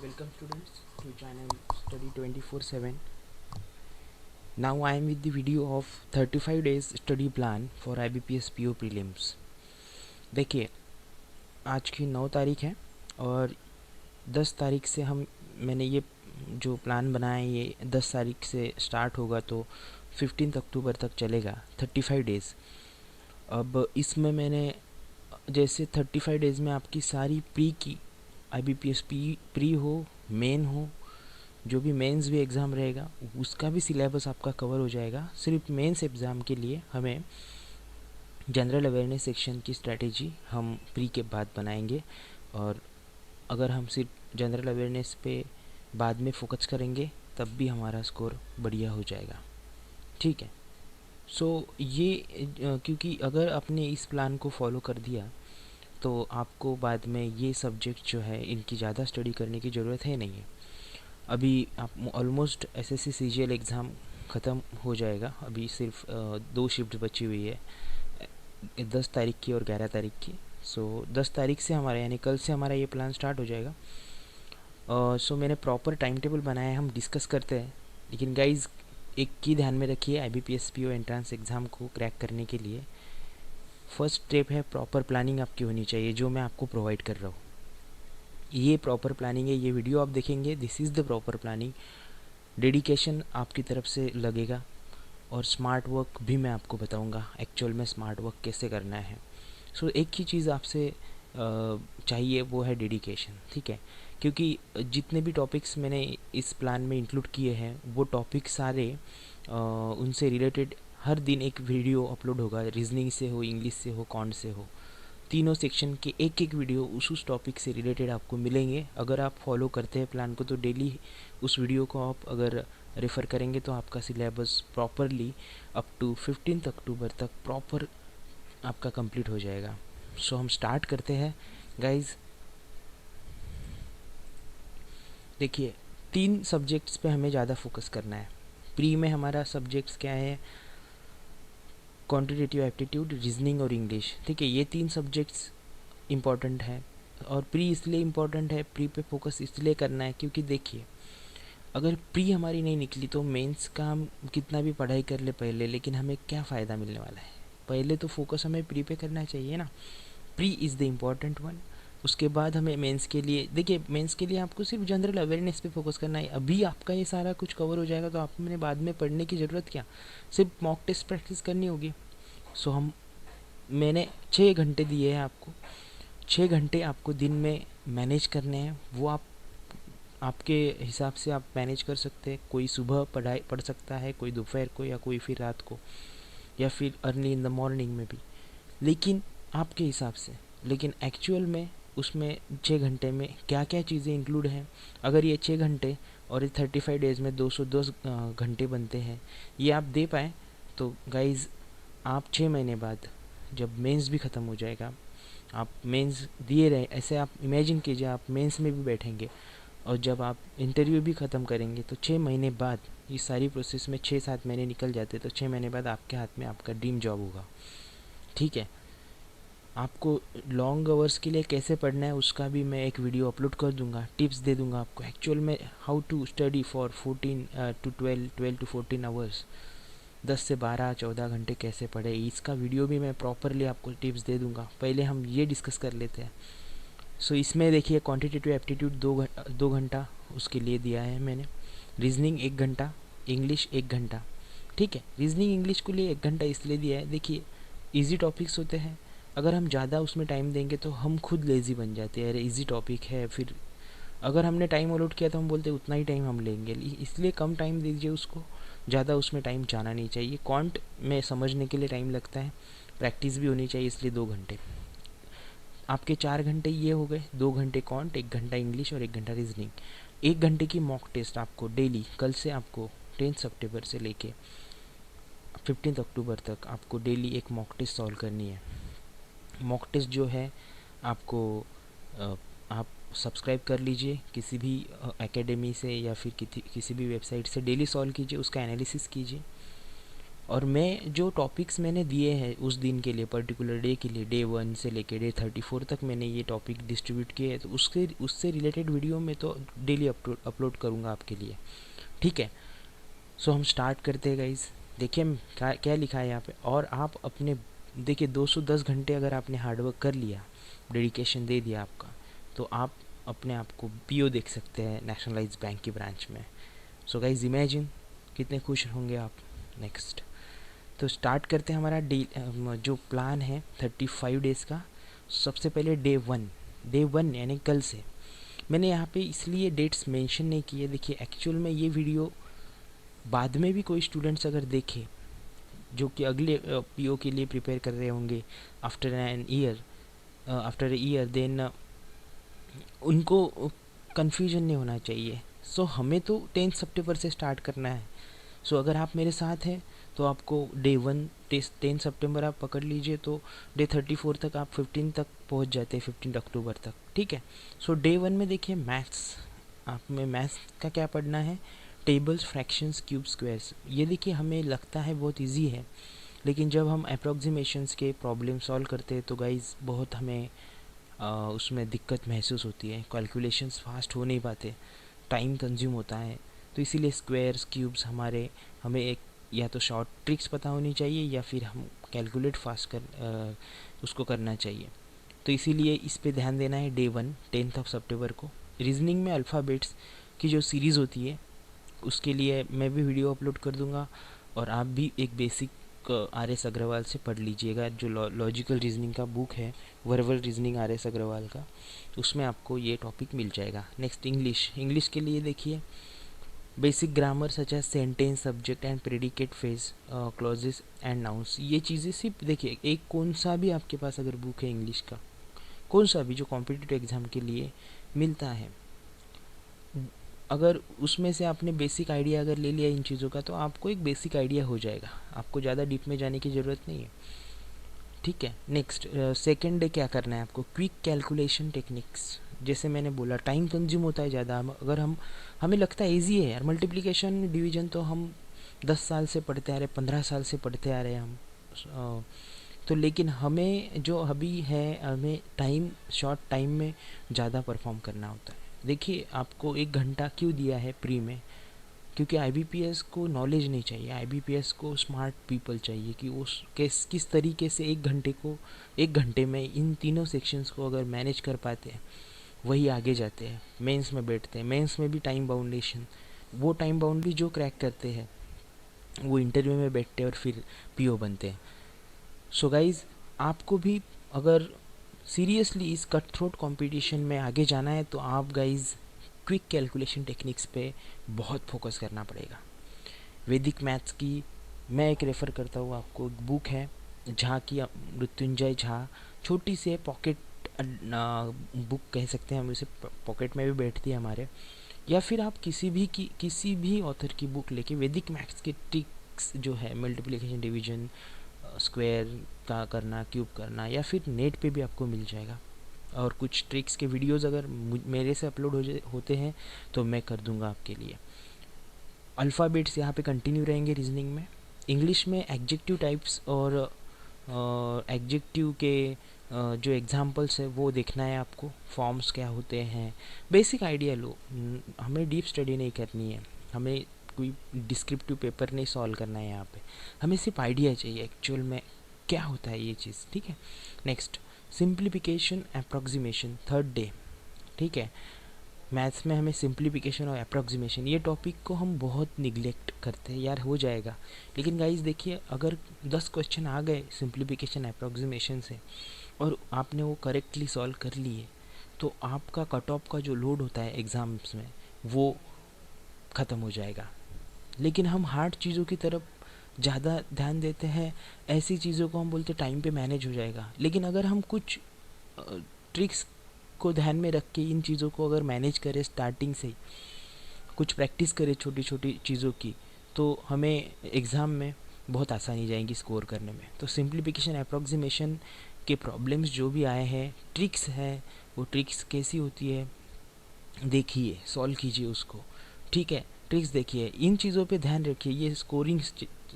Welcome students to channel Study 24/7. Now I am with the video of 35 days study plan for IBPS PO prelims. देखिए आज की 9 तारीख है और 10 तारीख से मैंने ये जो प्लान बनाया है ये 10 तारीख से स्टार्ट होगा तो 15 अक्टूबर तक चलेगा 35 डेज़। अब इसमें मैंने जैसे 35 डेज़ में आपकी सारी प्री की IBPS प्री हो, मेन हो, जो भी मेंस भी एग्ज़ाम रहेगा उसका भी सिलेबस आपका कवर हो जाएगा। सिर्फ मेंस एग्ज़ाम के लिए हमें जनरल अवेयरनेस सेक्शन की स्ट्रेटेजी हम प्री के बाद बनाएंगे और अगर हम सिर्फ जनरल अवेयरनेस पे बाद में फोकस करेंगे तब भी हमारा स्कोर बढ़िया हो जाएगा। ठीक है। ये क्योंकि अगर आपने इस प्लान को फॉलो कर दिया तो आपको बाद में ये सब्जेक्ट जो है इनकी ज़्यादा स्टडी करने की ज़रूरत है नहीं है। अभी आप ऑलमोस्ट एसएससी सीजीएल एग्ज़ाम ख़त्म हो जाएगा। अभी सिर्फ 2 शिफ्ट बची हुई है, 10 तारीख की और 11 तारीख की। 10 तारीख से हमारा यानी कल से हमारा ये प्लान स्टार्ट हो जाएगा। मैंने प्रॉपर टाइम टेबल बनाया है, हम डिस्कस करते हैं। लेकिन गाइज़ एक की ध्यान में रखिए, IBPS PO एंट्रेंस एग्ज़ाम को क्रैक करने के लिए फर्स्ट स्टेप है प्रॉपर प्लानिंग आपकी होनी चाहिए, जो मैं आपको प्रोवाइड कर रहा हूँ। ये प्रॉपर प्लानिंग है, ये वीडियो आप देखेंगे, this is the proper planning. Dedication आपकी तरफ से लगेगा और स्मार्ट वर्क भी मैं आपको बताऊंगा एक्चुअल में स्मार्ट वर्क कैसे करना है। एक ही चीज़ आपसे चाहिए, वो है डेडिकेशन। ठीक है, क्योंकि जितने भी टॉपिक्स मैंने इस प्लान में इंक्लूड किए हैं वो टॉपिक सारे उनसे रिलेटेड हर दिन एक वीडियो अपलोड होगा। रीजनिंग से हो, इंग्लिश से हो, कॉन्ट से हो, तीनों सेक्शन के एक वीडियो उस टॉपिक से रिलेटेड आपको मिलेंगे। अगर आप फॉलो करते हैं प्लान को तो डेली उस वीडियो को आप अगर रेफ़र करेंगे तो आपका सिलेबस प्रॉपरली अप टू 15 अक्टूबर तक प्रॉपर आपका कंप्लीट हो जाएगा। हम स्टार्ट करते हैं गाइज। देखिए 3 सब्जेक्ट्स पे हमें ज़्यादा फोकस करना है। प्री में हमारा सब्जेक्ट्स क्या है? क्वांटिटेटिव एप्टीट्यूड, रीजनिंग और इंग्लिश। ठीक है, ये 3 सब्जेक्ट्स इम्पॉर्टेंट है। और प्री इसलिए इम्पॉर्टेंट है, प्री पे फोकस इसलिए करना है क्योंकि देखिए अगर प्री हमारी नहीं निकली तो मेंस का हम कितना भी पढ़ाई कर ले पहले, लेकिन हमें क्या फ़ायदा मिलने वाला है? पहले तो फोकस हमें प्री पे करना चाहिए ना। Pre is the important one. उसके बाद हमें मेंस के लिए, देखिए मेंस के लिए आपको सिर्फ जनरल अवेयरनेस पे फोकस करना है। अभी आपका ये सारा कुछ कवर हो जाएगा तो आपने बाद में पढ़ने की ज़रूरत क्या, सिर्फ मॉक टेस्ट प्रैक्टिस करनी होगी। मैंने 6 घंटे दिए हैं आपको। 6 घंटे आपको दिन में मैनेज करने हैं। वो आपके हिसाब से आप मैनेज कर सकते हैं। कोई सुबह पढ़ सकता है, कोई दोपहर को, या कोई फिर रात को, या फिर अर्ली इन द मॉर्निंग में भी, लेकिन आपके हिसाब से। लेकिन एक्चुअल में उसमें 6 घंटे में क्या क्या चीज़ें इंक्लूड हैं, अगर ये 6 घंटे और ये 35 डेज़ में 210 घंटे बनते हैं, ये आप दे पाएँ तो गाइज़ आप 6 महीने बाद जब मेंस भी ख़त्म हो जाएगा, आप मेंस दिए रहे, ऐसे आप इमेजिन कीजिए आप मेंस में भी बैठेंगे और जब आप इंटरव्यू भी ख़त्म करेंगे तो 6 महीने बाद ये सारी प्रोसेस में 6-7 महीने निकल जाते, तो 6 महीने बाद आपके हाथ में आपका ड्रीम जॉब होगा। ठीक है, आपको लॉन्ग आवर्स के लिए कैसे पढ़ना है उसका भी मैं एक वीडियो अपलोड कर दूंगा, टिप्स दे दूंगा आपको एक्चुअल में how to study for 14 to 12 to 14 hours, 10 से 12-14 घंटे कैसे पढ़े, इसका वीडियो भी मैं प्रॉपरली आपको टिप्स दे दूंगा। पहले हम ये डिस्कस कर लेते हैं। इसमें देखिए क्वांटिटेटिव एप्टीट्यूड 2 घंटा उसके लिए दिया है मैंने, रीजनिंग 1 घंटा, इंग्लिश 1 घंटा। ठीक है, रीजनिंग इंग्लिश के लिए 1 घंटा इसलिए दिया है, देखिए इजी टॉपिक्स होते हैं, अगर हम ज़्यादा उसमें टाइम देंगे तो हम खुद लेज़ी बन जाते हैं। अरे इजी टॉपिक है, फिर अगर हमने टाइम अलॉट किया तो हम बोलते उतना ही टाइम हम लेंगे, इसलिए कम टाइम दीजिए उसको, ज़्यादा उसमें टाइम जाना नहीं चाहिए। क्वांट में समझने के लिए टाइम लगता है, प्रैक्टिस भी होनी चाहिए, इसलिए 2 घंटे आपके 4 घंटे ये हो गए। 2 घंटे क्वांट, 1 घंटा इंग्लिश और 1 घंटा रीजनिंग। 1 घंटे की मॉक टेस्ट आपको डेली, कल से आपको 10 सितंबर से लेके 15 अक्टूबर तक आपको डेली एक मॉक टेस्ट सॉल्व करनी है। मॉक टेस्ट जो है आपको आप सब्सक्राइब कर लीजिए किसी भी एकेडमी से या फिर किसी भी वेबसाइट से, डेली सॉल्व कीजिए, उसका एनालिसिस कीजिए और मैं जो टॉपिक्स मैंने दिए हैं उस दिन के लिए, पर्टिकुलर डे के लिए, डे 1 से लेके डे 34 तक मैंने ये टॉपिक डिस्ट्रीब्यूट किए हैं, तो उससे रिलेटेड वीडियो मैं तो डेली अपलोड करूँगा आपके लिए, ठीक है। सो हम स्टार्ट करते हैं गाइज। देखिए क्या क्या लिखा है यहाँ पे, और आप अपने देखिए 210 घंटे अगर आपने हार्डवर्क कर लिया, डेडिकेशन दे दिया आपका, तो आप अपने आप को पीओ देख सकते हैं नेशनलाइज बैंक की ब्रांच में। सो गाइज इमेजिन कितने खुश होंगे आप। नेक्स्ट तो स्टार्ट करते हैं हमारा डे जो प्लान है 35 डेज़ का। सबसे पहले डे वन यानी कल से। मैंने यहाँ पे इसलिए डेट्स मेंशन नहीं किए, देखिए एक्चुअल में ये वीडियो बाद में भी कोई स्टूडेंट्स अगर देखे जो कि अगले पीओ के लिए प्रिपेयर कर रहे होंगे आफ्टर ए ईयर, देन उनको कन्फ्यूजन नहीं होना चाहिए। सो हमें तो 10 सितंबर से स्टार्ट करना है। सो अगर आप मेरे साथ हैं तो आपको डे 1 10 सितंबर आप पकड़ लीजिए, तो डे 34 तक आप 15 तक पहुंच जाते हैं, 15 अक्टूबर तक, ठीक है। सो डे 1 में देखिए मैथ्स, आप में मैथ्स का क्या पढ़ना है, टेबल्स, फ्रैक्शंस, क्यूब, स्क्वायर्स। ये देखिए हमें लगता है बहुत इजी है, लेकिन जब हम अप्रॉक्सीमेशंस के प्रॉब्लम सॉल्व करते हैं तो गाइज बहुत हमें उसमें दिक्कत महसूस होती है, कैलकुलेशंस फास्ट हो नहीं पाते, टाइम कंज्यूम होता है। तो इसीलिए स्क्वायर्स, क्यूब्स हमें एक या तो शॉर्ट ट्रिक्स पता होनी चाहिए या फिर हम कैलकुलेट फास्ट उसको करना चाहिए। तो इसीलिए इस पे ध्यान देना है डे 1 10 सितंबर को। रीजनिंग में अल्फ़ाबेट्स की जो सीरीज़ होती है उसके लिए मैं भी वीडियो अपलोड कर दूंगा, और आप भी एक बेसिक RS अग्रवाल से पढ़ लीजिएगा, जो लॉजिकल रीजनिंग का बुक है, वर्बल रीजनिंग RS अग्रवाल का, उसमें आपको ये टॉपिक मिल जाएगा। नेक्स्ट इंग्लिश के लिए देखिए basic grammar such as sentence, subject and predicate phrase, clauses and nouns. ये चीज़ें सिर्फ देखिए एक कौन सा भी आपके पास अगर बुक है इंग्लिश का, कौन सा भी जो कॉम्पिटिटिव एग्ज़ाम के लिए मिलता है, अगर उसमें से आपने बेसिक आइडिया अगर ले लिया इन चीज़ों का, तो आपको एक बेसिक आइडिया हो जाएगा, आपको ज़्यादा डीप में जाने की ज़रूरत नहीं है, ठीक है। नेक्स्ट सेकेंड डे क्या करना है आपको, क्विक कैलकुलेशन टेक्निक्स। जैसे मैंने बोला टाइम कंज्यूम होता है ज़्यादा, अगर हमें लगता है ईजी है यार, मल्टीप्लिकेशन डिवीजन तो हम 10 साल से पढ़ते आ रहे, 15 साल से पढ़ते आ रहे हैं हम, तो लेकिन हमें जो अभी है, हमें शॉर्ट टाइम में ज़्यादा परफॉर्म करना होता है। देखिए आपको 1 घंटा क्यों दिया है प्री में, क्योंकि IBPS को नॉलेज नहीं चाहिए, IBPS को स्मार्ट पीपल चाहिए कि वो किस तरीके से 1 घंटे में इन तीनों सेक्शंस को अगर मैनेज कर पाते हैं वही आगे जाते हैं, मेंस में बैठते हैं। मेंस में भी टाइम बाउंडेशन, वो टाइम बाउंड्री जो क्रैक करते हैं वो इंटरव्यू में बैठते हैं और फिर PO बनते हैं। सो गाइज आपको भी अगर सीरियसली इस कट थ्रोट कॉम्पिटिशन में आगे जाना है तो आप गाइज क्विक कैलकुलेशन टेक्निक्स पे बहुत फोकस करना पड़ेगा। वैदिक मैथ्स की मैं एक रेफ़र करता हूँ आपको, एक बुक है झा की, मृत्युंजय झा, छोटी सी पॉकेट बुक कह सकते हैं हम उसे, पॉकेट में भी बैठती है हमारे। या फिर आप किसी भी ऑथर की बुक लेके वैदिक मैथ्स के ट्रिक्स जो है, मल्टीप्लिकेशन, डिवीजन, स्क्वायर का करना, क्यूब करना, या फिर नेट पे भी आपको मिल जाएगा। और कुछ ट्रिक्स के वीडियोस अगर मेरे से अपलोड होते हैं तो मैं कर दूंगा आपके लिए। अल्फ़ाबेट्स यहाँ पे कंटिन्यू रहेंगे रीजनिंग में। इंग्लिश में एडजेक्टिव टाइप्स और एडजेक्टिव के जो एग्जांपल्स है वो देखना है आपको, फॉर्म्स क्या होते हैं, बेसिक आइडिया लो। हमें डीप स्टडी नहीं करनी है, हमें कोई डिस्क्रिप्टिव पेपर नहीं सॉल्व करना है यहाँ पे, हमें सिर्फ आइडिया चाहिए एक्चुअल में क्या होता है ये चीज़, ठीक है। Next simplification, approximation, third day, ठीक है। मैथ्स में हमें सिंप्लीफिकेशन और अप्रॉक्सीमेशन, ये टॉपिक को हम बहुत निगलेक्ट करते हैं, यार हो जाएगा, लेकिन गाइस देखिए अगर 10 क्वेश्चन आ गए सिंप्लीफिकेशन अप्रॉक्सीमेशन से और आपने वो करेक्टली सॉल्व कर लिए, तो आपका कट ऑफ का जो लोड होता है एग्ज़ाम्स में वो ख़त्म हो जाएगा। लेकिन हम हार्ड चीज़ों की तरफ ज़्यादा ध्यान देते हैं, ऐसी चीज़ों को हम बोलते टाइम पे मैनेज हो जाएगा। लेकिन अगर हम कुछ ट्रिक्स को ध्यान में रख के इन चीज़ों को अगर मैनेज करें, स्टार्टिंग से ही कुछ प्रैक्टिस करें छोटी छोटी चीज़ों की, तो हमें एग्ज़ाम में बहुत आसानी जाएगी स्कोर करने में। तो सिंप्लीफिकेशन अप्रॉक्सीमेशन के प्रॉब्लम्स जो भी आए हैं, ट्रिक्स है, वो ट्रिक्स कैसी होती है देखिए, सॉल्व कीजिए उसको, ठीक है। ट्रिक्स देखिए, इन चीज़ों पे ध्यान रखिए, ये स्कोरिंग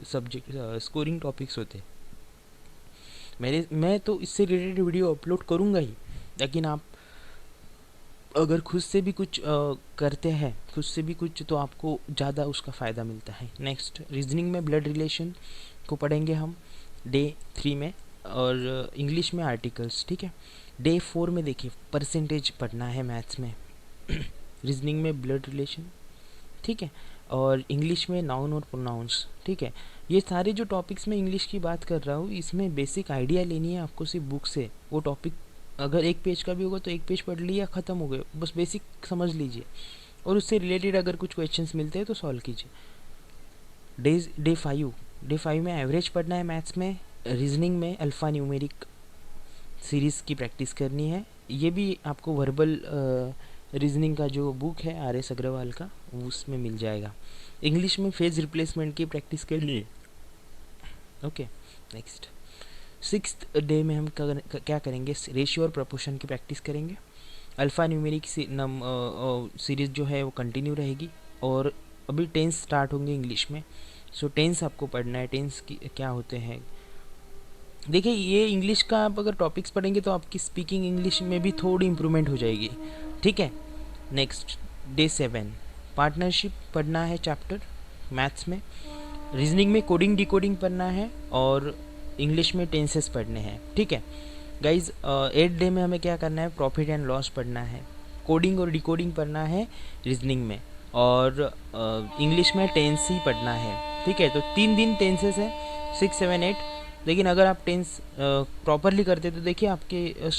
सब्जेक्ट स्कोरिंग टॉपिक्स होते हैं। मैं तो इससे रिलेटेड वीडियो अपलोड करूँगा ही, लेकिन आप अगर खुद से भी कुछ करते हैं, खुद से भी कुछ, तो आपको ज़्यादा उसका फ़ायदा मिलता है। नेक्स्ट, रीजनिंग में ब्लड रिलेशन को पढ़ेंगे हम डे 3 में, और इंग्लिश में आर्टिकल्स, ठीक है। डे 4 में देखिए परसेंटेज पढ़ना है मैथ्स में, रीजनिंग में ब्लड रिलेशन, ठीक है, और इंग्लिश में नाउन और प्रोनाउंस, ठीक है। ये सारे जो टॉपिक्स में इंग्लिश की बात कर रहा हूँ, इसमें बेसिक आइडिया लेनी है आपको सिर्फ बुक से। वो टॉपिक अगर एक पेज का भी होगा तो एक पेज पढ़ लिया, ख़त्म हो गए, बस बेसिक समझ लीजिए, और उससे रिलेटेड अगर कुछ क्वेश्चंस मिलते हैं तो सॉल्व कीजिए। डे 5 में एवरेज पढ़ना है मैथ्स में, रीजनिंग में अल्फ़ा न्यूमेरिक सीरीज़ की प्रैक्टिस करनी है। ये भी आपको वर्बल रीजनिंग का जो बुक है RS अग्रवाल का, उसमें मिल जाएगा। इंग्लिश में फेज रिप्लेसमेंट की प्रैक्टिस करनी है। ओके, नेक्स्ट 6th डे में हम क्या करेंगे, रेशियो और प्रोपोर्शन की प्रैक्टिस करेंगे। अल्फ़ा न्यूमेरिक सीरीज़ जो है वो कंटिन्यू रहेगी, और अभी टेंस स्टार्ट होंगे इंग्लिश में, सो टेंस आपको पढ़ना है। टेंस की क्या होते हैं, देखिए ये इंग्लिश का आप अगर टॉपिक्स पढ़ेंगे तो आपकी स्पीकिंग इंग्लिश में भी थोड़ी इम्प्रूवमेंट हो जाएगी, ठीक है। नेक्स्ट, डे 7 पार्टनरशिप पढ़ना है चैप्टर मैथ्स में, रीजनिंग में कोडिंग डिकोडिंग पढ़ना है, और इंग्लिश में टेंसेस पढ़ने हैं, ठीक है गाइज। 8 डे में हमें क्या करना है, प्रॉफिट एंड लॉस पढ़ना है, कोडिंग और डिकोडिंग पढ़ना है रीजनिंग में, और इंग्लिश में टेंस ही पढ़ना है, ठीक है। तो 3 दिन टेंसेस है, 6, 7, 8। लेकिन अगर आप टेंस प्रॉपरली करते तो देखिए आपके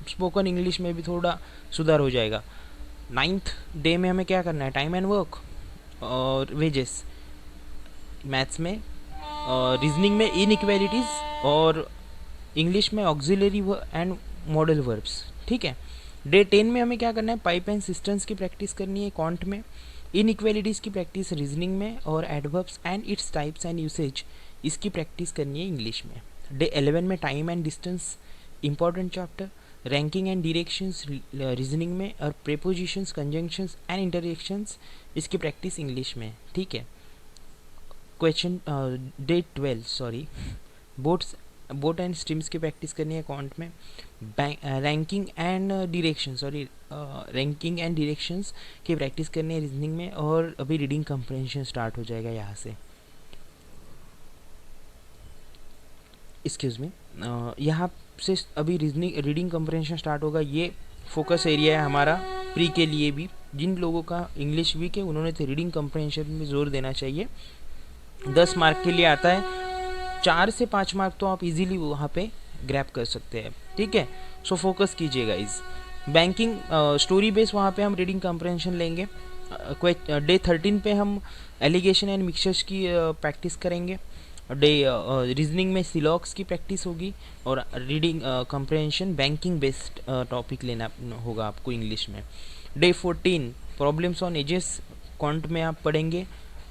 स्पोकन इंग्लिश में भी थोड़ा सुधार हो जाएगा। 9th डे में हमें क्या करना है, टाइम एंड वर्क और वेजेस मैथ्स में, रीजनिंग में इनइक्वालिटीज़, और इंग्लिश में ऑक्सिलरी एंड मॉडल वर्ब्स, ठीक है। डे 10 में हमें क्या करना है, पाइप एंड सिस्टम्स की प्रैक्टिस करनी है क्वांट में, इनइक्वालिटीज़ की प्रैक्टिस रीजनिंग में, और adverbs and its types and usage इसकी प्रैक्टिस करनी है इंग्लिश में। डे 11 में time and distance important chapter, ranking and directions reasoning में, और प्रीपोजिशंस, कंजंक्शंस एंड इंटरजेक्शंस इसकी प्रैक्टिस इंग्लिश में, ठीक है। Question day 12 boat and streams की प्रैक्टिस करनी है क्वांट में, रैंकिंग एंड डायरेक्शंस की प्रैक्टिस करनी है रीजनिंग में, और अभी रीडिंग कंप्रेंशन स्टार्ट हो जाएगा यहाँ से। एक्सक्यूज़ मी, यहाँ से अभी रीडिंग कंप्रेंशन स्टार्ट होगा। ये फोकस एरिया है हमारा प्री के लिए भी। जिन लोगों का इंग्लिश वीक है उन्होंने तो रीडिंग कंप्रेंशन में ज़ोर देना चाहिए। 10 मार्क के लिए आता है, 4 से 5 मार्क तो आप इजीली वहाँ पे ग्रैब कर सकते हैं, ठीक है। सो फोकस कीजिएगा इस बैंकिंग स्टोरी बेस, वहाँ पे हम रीडिंग कंप्रेंशन लेंगे। डे 13 पे हम एलिगेशन एंड मिक्सचर्स की प्रैक्टिस करेंगे। डे रीजनिंग में सिलॉक्स की प्रैक्टिस होगी, और reading compression banking based topic लेना होगा आपको इंग्लिश में। Day 14 problems on edges quant में आप पढ़ेंगे,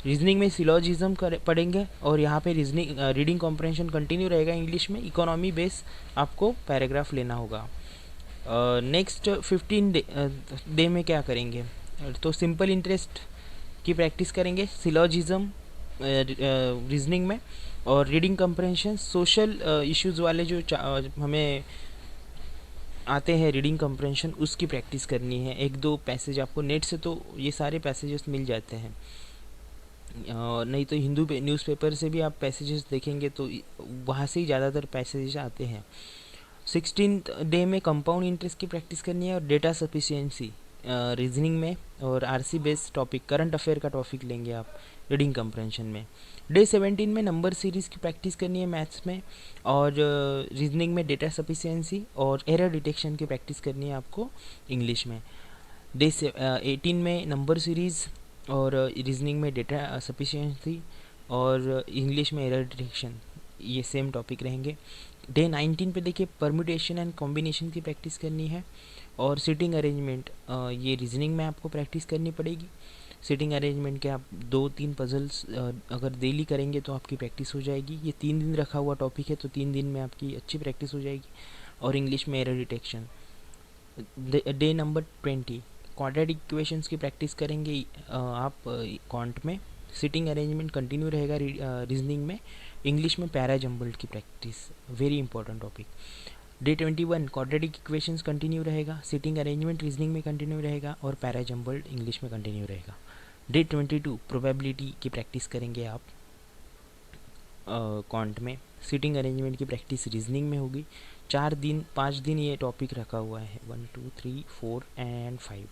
रीजनिंग में सिलॉजिज्म पढ़ेंगे, और यहाँ पे रीडिंग कॉम्प्रहेंशन कंटिन्यू रहेगा इंग्लिश में। इकोनॉमी बेस आपको पैराग्राफ लेना होगा। नेक्स्ट 15 डे में क्या करेंगे, तो सिंपल इंटरेस्ट की प्रैक्टिस करेंगे, सिलॉजिज्म रीजनिंग में, और रीडिंग कॉम्प्रहेंशन सोशल इश्यूज़ वाले जो हमें आते हैं रीडिंग कॉम्प्रहेंशन, उसकी प्रैक्टिस करनी है। 1-2 पैसेज आपको नेट से तो ये सारे पैसेजेस मिल जाते हैं, नहीं तो हिंदू न्यूज़पेपर से भी आप पैसेजेस देखेंगे तो वहाँ से ही ज़्यादातर पैसेजेस आते हैं। 16th डे में कंपाउंड इंटरेस्ट की प्रैक्टिस करनी है, और डेटा सफिशिएंसी रीजनिंग में, और RC based topic current affair का टॉपिक लेंगे आप रीडिंग कंप्रहेंशन में। डे 17 में नंबर सीरीज़ की प्रैक्टिस करनी है मैथ्स में, और रीजनिंग में डेटा सफिशिएंसी और एरर डिटेक्शन की प्रैक्टिस करनी है आपको इंग्लिश में। डे 18 में नंबर सीरीज़ और रीजनिंग में डेटा सफिशिएंसी, और इंग्लिश में एरर डिटेक्शन, ये सेम टॉपिक रहेंगे। डे 19 पे देखिए परम्यूटेशन एंड कॉम्बिनेशन की प्रैक्टिस करनी है, और सिटिंग अरेंजमेंट ये रीजनिंग में आपको प्रैक्टिस करनी पड़ेगी। सिटिंग अरेंजमेंट के आप 2-3 पजल्स अगर डेली करेंगे तो आपकी प्रैक्टिस हो जाएगी। ये 3 दिन रखा हुआ टॉपिक है, तो 3 दिन में आपकी अच्छी प्रैक्टिस हो जाएगी। और इंग्लिश में error detection. Day number 20 quadratic equations की प्रैक्टिस करेंगे आप क्वांट में, सिटिंग अरेंजमेंट कंटिन्यू रहेगा रीजनिंग में। इंग्लिश में पैरा जम्बल्ड की practice, very important topic. Day 21 quadratic equations continue रहेगा, सिटिंग अरेंजमेंट रीजनिंग में कंटिन्यू रहेगा और पैरा जम्बल्ड इंग्लिश में कंटिन्यू रहेगा। डे 22 प्रोबेबिलिटी की प्रैक्टिस करेंगे आप क्वांट में, सिटिंग अरेंजमेंट की प्रैक्टिस रीजनिंग में होगी। 5 दिन ये टॉपिक रखा हुआ है, 1 2 3 4 and 5,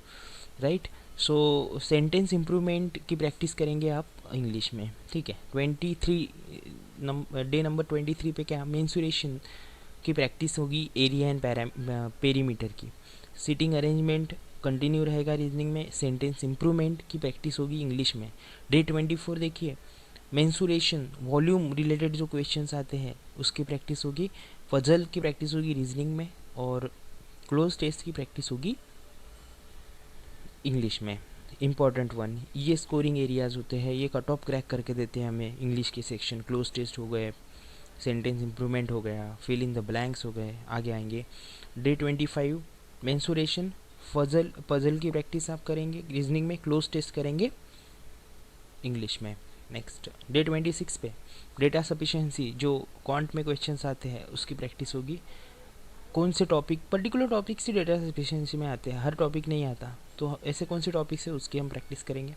right. So sentence improvement की प्रैक्टिस करेंगे आप इंग्लिश में, ठीक है। 23 डे नंबर 23 पे क्या, मेंसुरेशन की प्रैक्टिस होगी, एरिया एंड पेरीमीटर की। सिटिंग अरेंजमेंट कंटिन्यू रहेगा रीजनिंग में, सेंटेंस इम्प्रूवमेंट की प्रैक्टिस होगी इंग्लिश में। डे 24 देखिए, मेंसुरेशन वॉल्यूम रिलेटेड जो क्वेश्चंस आते हैं उसकी प्रैक्टिस होगी, पजल की प्रैक्टिस होगी रीजनिंग में और क्लोज टेस्ट की प्रैक्टिस होगी इंग्लिश में। इम्पॉर्टेंट वन, ये स्कोरिंग एरियाज होते हैं, ये कट ऑफ क्रैक करके देते हैं हमें इंग्लिश के सेक्शन। क्लोज टेस्ट हो गए, सेंटेंस इम्प्रूवमेंट हो गया, फिल इन द ब्लैंक्स हो गए, आगे आएंगे। डे 25 मेंसुरेशन पजल की प्रैक्टिस आप करेंगे रीजनिंग में, क्लोज टेस्ट करेंगे इंग्लिश में। नेक्स्ट डे 26 पे डेटा सफिशिएंसी, जो क्वांट में क्वेश्चंस आते हैं उसकी प्रैक्टिस होगी। कौन से टॉपिक, पर्टिकुलर टॉपिक से डेटा सफिशिएंसी में आते हैं, हर टॉपिक नहीं आता, तो ऐसे कौन से टॉपिक से उसकी हम प्रैक्टिस करेंगे।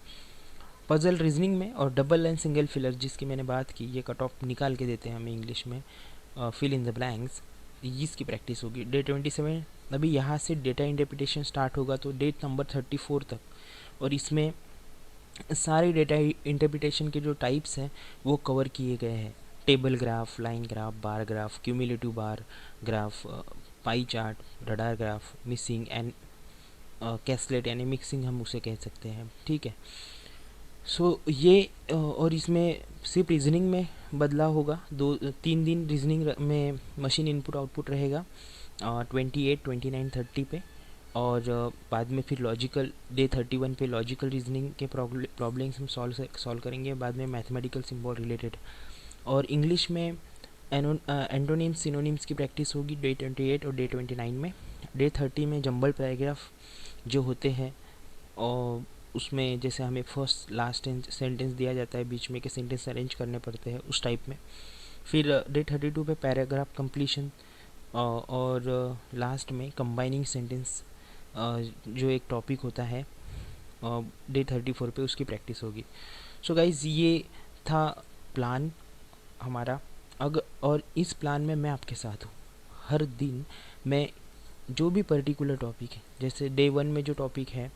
पजल रीजनिंग में और डबल एंड सिंगल फिलर जिसकी मैंने बात की, ये कट ऑफ निकाल के देते हैं हमें इंग्लिश में, फिल इन द ब्लैंक्स, इसकी प्रैक्टिस होगी। डे 27 अभी यहाँ से डेटा इंटरप्रिटेशन स्टार्ट होगा तो डेट नंबर 34 तक, और इसमें सारे डेटा इंटरप्रिटेशन के जो टाइप्स हैं वो कवर किए गए हैं। Table graph, line graph, bar graph, cumulative bar graph, pie chart, radar graph, missing and कैसलेट यानी मिक्सिंग हम उसे कह सकते हैं, ठीक है। सो ये और इसमें सिर्फ रीजनिंग में बदलाव होगा, 2-3 दिन रीजनिंग में मशीन इनपुट आउटपुट रहेगा 28, 29, 30 पे, और बाद में फिर लॉजिकल डे 31 पे लॉजिकल रीजनिंग के प्रॉब्लम्स हम सॉल्व करेंगे, बाद में मैथमेटिकल सिंबल रिलेटेड। और इंग्लिश में एंटोनिम्स सिनोनिम्स की प्रैक्टिस होगी डे 28 और डे 29 में। डे 30 में जंबल पैराग्राफ जो होते हैं, और उसमें जैसे हमें फर्स्ट लास्ट सेंटेंस दिया जाता है बीच में के सेंटेंस अरेंज करने पड़ते हैं उस टाइप में। फिर डे 32 पे पैराग्राफ कंप्लीशन, और लास्ट में कंबाइनिंग सेंटेंस जो एक टॉपिक होता है डे 34 पे, उसकी प्रैक्टिस होगी। सो गाइज ये था प्लान हमारा। और इस प्लान में मैं आपके साथ हूँ हर दिन। मैं जो भी पर्टिकुलर टॉपिक है, जैसे डे 1 में जो टॉपिक है,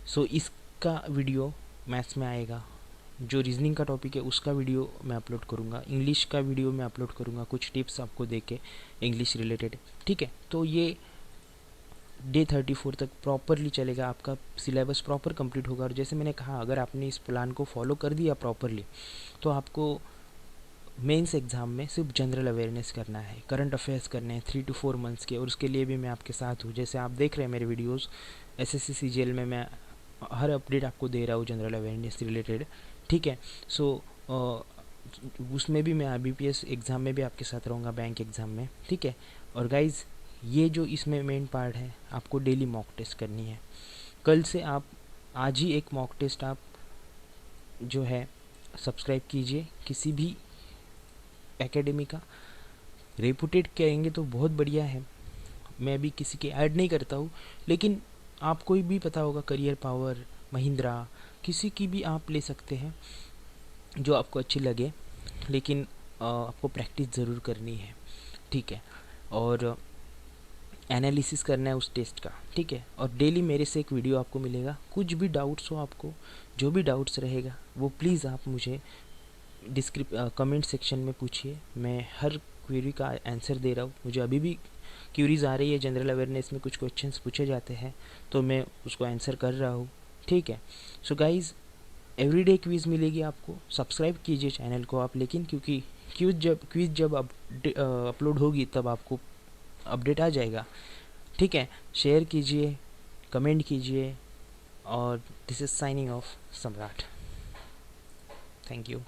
सो इसका वीडियो मैथ्स में आएगा। जो रीजनिंग का टॉपिक है उसका वीडियो मैं अपलोड करूँगा, इंग्लिश का वीडियो मैं अपलोड करूँगा, कुछ टिप्स आपको दे के इंग्लिश रिलेटेड, ठीक है। तो ये डे 34 तक प्रॉपरली चलेगा, आपका सिलेबस प्रॉपर कंप्लीट होगा। और जैसे मैंने कहा, अगर आपने इस प्लान को फॉलो कर दिया प्रॉपरली तो आपको मेंस एग्ज़ाम में सिर्फ जनरल अवेयरनेस करना है, करंट अफेयर्स करने हैं 3 to 4 मंथ्स के, और उसके लिए भी मैं आपके साथ हूँ। जैसे आप देख रहे हैं मेरे वीडियोस, SSC CGL में मैं हर अपडेट आपको दे रहा हूँ जनरल अवेयरनेस रिलेटेड, ठीक है। सो उसमें भी मैं IBPS एग्ज़ाम में भी आपके साथ रहूँगा, बैंक एग्ज़ाम में, ठीक है। और गाइज़ ये जो इसमें मेन पार्ट है, आपको डेली मॉक टेस्ट करनी है। कल से आप आज ही एक मॉक टेस्ट आप जो है सब्सक्राइब कीजिए, किसी भी एकेडमी का रेपुटेड करेंगे तो बहुत बढ़िया है। मैं भी किसी के ऐड नहीं करता हूँ, लेकिन आपको भी पता होगा, करियर पावर, महिंद्रा, किसी की भी आप ले सकते हैं जो आपको अच्छी लगे, लेकिन आपको प्रैक्टिस ज़रूर करनी है, ठीक है। और एनालिसिस करना है उस टेस्ट का, ठीक है। और डेली मेरे से एक वीडियो आपको मिलेगा। कुछ भी डाउट्स हो आपको, जो भी डाउट्स रहेगा वो प्लीज़ आप मुझे कमेंट सेक्शन में पूछिए। मैं हर क्वेरी का आंसर दे रहा हूँ। मुझे अभी भी क्यूरीज आ रही है, जनरल अवेयरनेस में कुछ क्वेश्चंस पूछे जाते हैं तो मैं उसको आंसर कर रहा हूँ, ठीक है। सो गाइज़ एवरीडे क्विज़ मिलेगी आपको, सब्सक्राइब कीजिए चैनल को आप, लेकिन क्योंकि क्विज़ जब अपलोड होगी तब आपको अपडेट आ जाएगा, ठीक है। शेयर कीजिए, कमेंट कीजिए, और दिस इज़ साइनिंग ऑफ सम्राट। Thank you.